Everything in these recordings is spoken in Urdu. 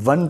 1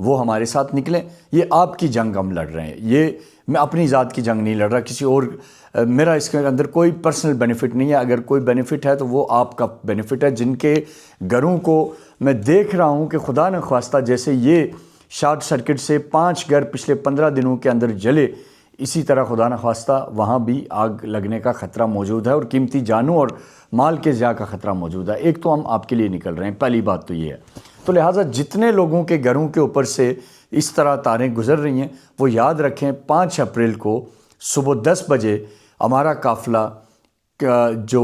وہ ہمارے ساتھ نکلیں۔ یہ آپ کی جنگ ہم لڑ رہے ہیں، یہ میں اپنی ذات کی جنگ نہیں لڑ رہا، کسی اور میرا اس کے اندر کوئی پرسنل بینیفٹ نہیں ہے۔ اگر کوئی بینیفٹ ہے تو وہ آپ کا بینیفٹ ہے، جن کے گھروں کو میں دیکھ رہا ہوں کہ خدا نخواستہ جیسے یہ شارٹ سرکٹ سے 5 گھر پچھلے 15 دنوں کے اندر جلے، اسی طرح خدا نخواستہ وہاں بھی آگ لگنے کا خطرہ موجود ہے اور قیمتی جانوں اور مال کے ضیاع کا خطرہ موجود ہے۔ ایک تو ہم آپ کے لیے نکل رہے ہیں، پہلی بات تو یہ ہے۔ تو لہٰذا جتنے لوگوں کے گھروں کے اوپر سے اس طرح تاریں گزر رہی ہیں، وہ یاد رکھیں 5 اپریل کو صبح 10 بجے ہمارا قافلہ جو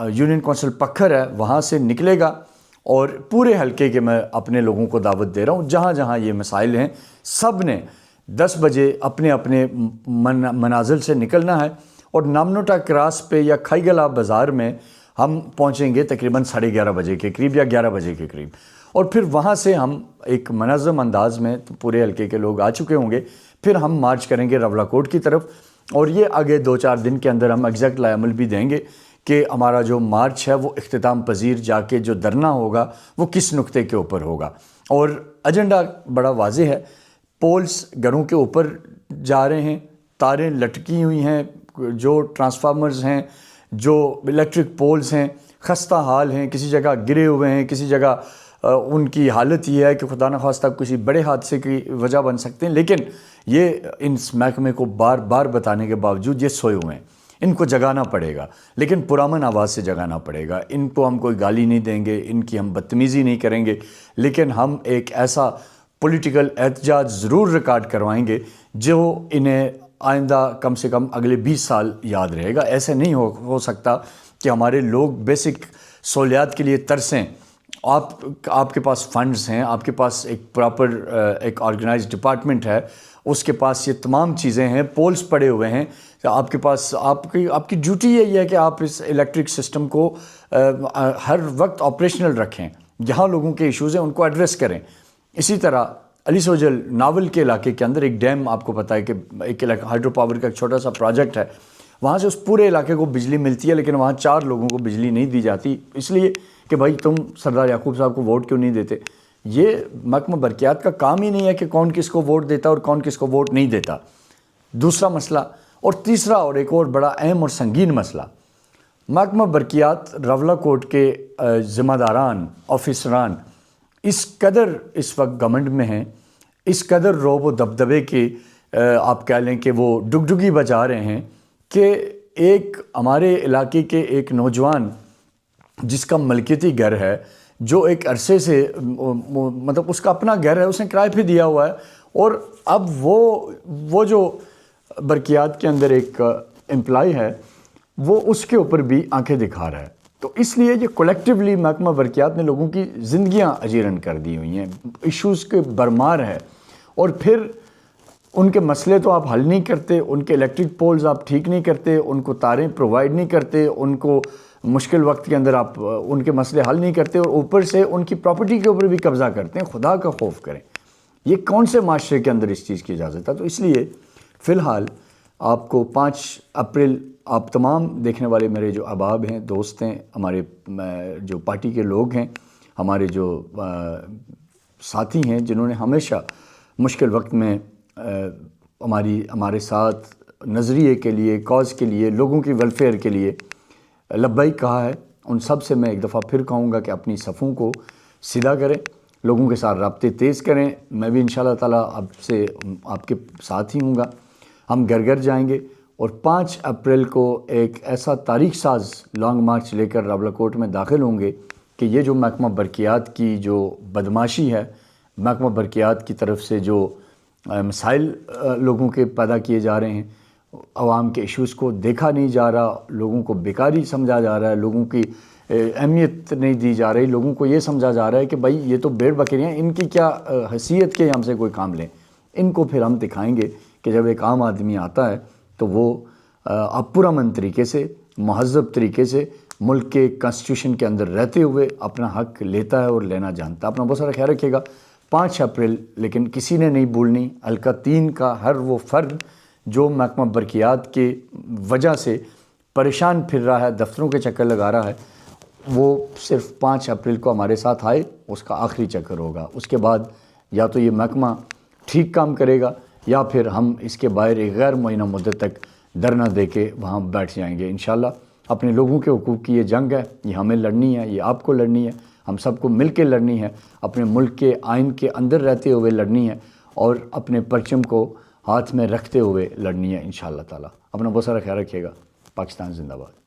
یونین کونسل پکھر ہے وہاں سے نکلے گا، اور پورے حلقے کے میں اپنے لوگوں کو دعوت دے رہا ہوں، جہاں جہاں یہ مسائل ہیں سب نے 10 بجے اپنے اپنے منازل سے نکلنا ہے، اور نامنوٹا کراس پہ یا کھائی گلا بازار میں ہم پہنچیں گے تقریباً 11:30 بجے کے قریب یا 11 بجے کے قریب، اور پھر وہاں سے ہم ایک منظم انداز میں پورے حلقے کے لوگ آ چکے ہوں گے، پھر ہم مارچ کریں گے رولا کوٹ کی طرف، اور یہ آگے 2-4 دن کے اندر ہم ایگزیکٹ لائے عمل بھی دیں گے کہ ہمارا جو مارچ ہے وہ اختتام پذیر جا کے جو دھرنا ہوگا وہ کس نقطے کے اوپر ہوگا۔ اور ایجنڈا بڑا واضح ہے، پولز گھروں کے اوپر جا رہے ہیں، تاریں لٹکی ہوئی ہیں، جو ٹرانسفارمرز ہیں، جو الیکٹرک پولز ہیں خستہ حال ہیں، کسی جگہ گرے ہوئے ہیں، کسی جگہ ان کی حالت یہ ہے کہ خدا نخواستہ کسی بڑے حادثے کی وجہ بن سکتے ہیں، لیکن یہ اس محکمے کو بار بار بتانے کے باوجود یہ سوئے ہوئے ہیں، ان کو جگانا پڑے گا، لیکن پرامن آواز سے جگانا پڑے گا۔ ان کو ہم کوئی گالی نہیں دیں گے، ان کی ہم بدتمیزی نہیں کریں گے، لیکن ہم ایک ایسا پولیٹیکل احتجاج ضرور ریکارڈ کروائیں گے جو انہیں آئندہ کم سے کم اگلے 20 سال یاد رہے گا۔ ایسے نہیں ہو سکتا کہ ہمارے لوگ بیسک سہولیات کے لیے ترسیں۔ آپ کے پاس فنڈز ہیں، آپ کے پاس ایک پراپر ایک آرگنائز ڈپارٹمنٹ ہے، اس کے پاس یہ تمام چیزیں ہیں، پولز پڑے ہوئے ہیں، آپ کے پاس آپ کی ڈیوٹی یہی ہے کہ آپ اس الیکٹرک سسٹم کو ہر وقت آپریشنل رکھیں، جہاں لوگوں کے ایشوز ہیں ان کو ایڈریس کریں۔ اسی طرح علی سوجل ناول کے علاقے کے اندر ایک ڈیم، آپ کو پتہ ہے کہ ایک ہائیڈرو پاور کا ایک چھوٹا سا پروجیکٹ ہے، وہاں سے اس پورے علاقے کو بجلی ملتی ہے، لیکن وہاں 4 لوگوں کو بجلی نہیں دی جاتی، اس لیے کہ بھائی تم سردار یعقوب صاحب کو ووٹ کیوں نہیں دیتے۔ یہ محکمہ برقیات کا کام ہی نہیں ہے کہ کون کس کو ووٹ دیتا اور کون کس کو ووٹ نہیں دیتا۔ دوسرا مسئلہ، اور تیسرا اور ایک اور بڑا اہم اور سنگین مسئلہ، محکمہ برقیات رولا کوٹ کے ذمہ داران، آفیسران اس قدر اس وقت گورنمنٹ میں ہیں، اس قدر روب و دبدبے کے آپ کہہ لیں کہ وہ ڈگڈگی بجا رہے ہیں کہ ایک ہمارے علاقے کے ایک نوجوان جس کا ملکیتی گھر ہے، جو ایک عرصے سے مطلب اس کا اپنا گھر ہے، اس نے کرائے پہ دیا ہوا ہے، اور اب وہ جو برقیات کے اندر ایک امپلائی ہے وہ اس کے اوپر بھی آنکھیں دکھا رہا ہے۔ تو اس لیے یہ کولیکٹیولی محکمہ برقیات نے لوگوں کی زندگیاں اجیرن کر دی ہوئی ہیں، ایشوز کے برمار ہے، اور پھر ان کے مسئلے تو آپ حل نہیں کرتے، ان کے الیکٹرک پولز آپ ٹھیک نہیں کرتے، ان کو تاریں پرووائڈ نہیں کرتے، ان کو مشکل وقت کے اندر آپ ان کے مسئلے حل نہیں کرتے، اور اوپر سے ان کی پراپرٹی کے اوپر بھی قبضہ کرتے ہیں۔ خدا کا خوف کریں، یہ کون سے معاشرے کے اندر اس چیز کی اجازت ہے؟ تو اس لیے فی الحال آپ کو 5 اپریل آپ تمام دیکھنے والے میرے جو احباب ہیں، دوست ہیں، ہمارے جو پارٹی کے لوگ ہیں، ہمارے جو ساتھی ہیں جنہوں نے ہمیشہ مشکل وقت میں ہمارے ساتھ نظریے کے لیے، کاز کے لیے، لوگوں کی ویلفیئر کے لیے لبیک کہا ہے، ان سب سے میں ایک دفعہ پھر کہوں گا کہ اپنی صفوں کو سیدھا کریں، لوگوں کے ساتھ رابطے تیز کریں۔ میں بھی انشاءاللہ تعالیٰ آپ کے ساتھ ہی ہوں گا، ہم گھر گھر جائیں گے، اور 5 اپریل کو ایک ایسا تاریخ ساز لانگ مارچ لے کر راولا کوٹ میں داخل ہوں گے کہ یہ جو محکمہ برقیات کی جو بدماشی ہے، محکمہ برقیات کی طرف سے جو مسائل لوگوں کے پیدا کیے جا رہے ہیں، عوام کے ایشوز کو دیکھا نہیں جا رہا، لوگوں کو بیکاری سمجھا جا رہا ہے، لوگوں کی اہمیت نہیں دی جا رہی، لوگوں کو یہ سمجھا جا رہا ہے کہ بھائی یہ تو بھیڑ بکریاں، ان کی کیا حیثیت کے ہم سے کوئی کام لیں۔ ان کو پھر ہم دکھائیں گے کہ جب ایک عام آدمی آتا ہے تو وہ پرامن طریقے سے، مہذب طریقے سے ملک کے کانسٹیٹیوشن کے اندر رہتے ہوئے اپنا حق لیتا ہے اور لینا جانتا ہے۔ اپنا بہت سارا خیال رکھیے گا۔ 5 اپریل لیکن کسی نے نہیں بھولنی، حلقہ 3 کا ہر وہ فرد جو محکمہ برقیات کے وجہ سے پریشان پھر رہا ہے، دفتروں کے چکر لگا رہا ہے، وہ صرف 5 اپریل کو ہمارے ساتھ آئے، اس کا آخری چکر ہوگا۔ اس کے بعد یا تو یہ محکمہ ٹھیک کام کرے گا یا پھر ہم اس کے باہر ایک غیر معینہ مدت تک دھرنا دے کے وہاں بیٹھ جائیں گے انشاءاللہ۔ اپنے لوگوں کے حقوق کی یہ جنگ ہے، یہ ہمیں لڑنی ہے، یہ آپ کو لڑنی ہے، ہم سب کو مل کے لڑنی ہے، اپنے ملک کے آئین کے اندر رہتے ہوئے لڑنی ہے اور اپنے پرچم کو ہاتھ میں رکھتے ہوئے لڑنی ہے انشاءاللہ تعالی۔ اپنا بہت سارا خیال رکھیے گا۔ پاکستان زندہ باد۔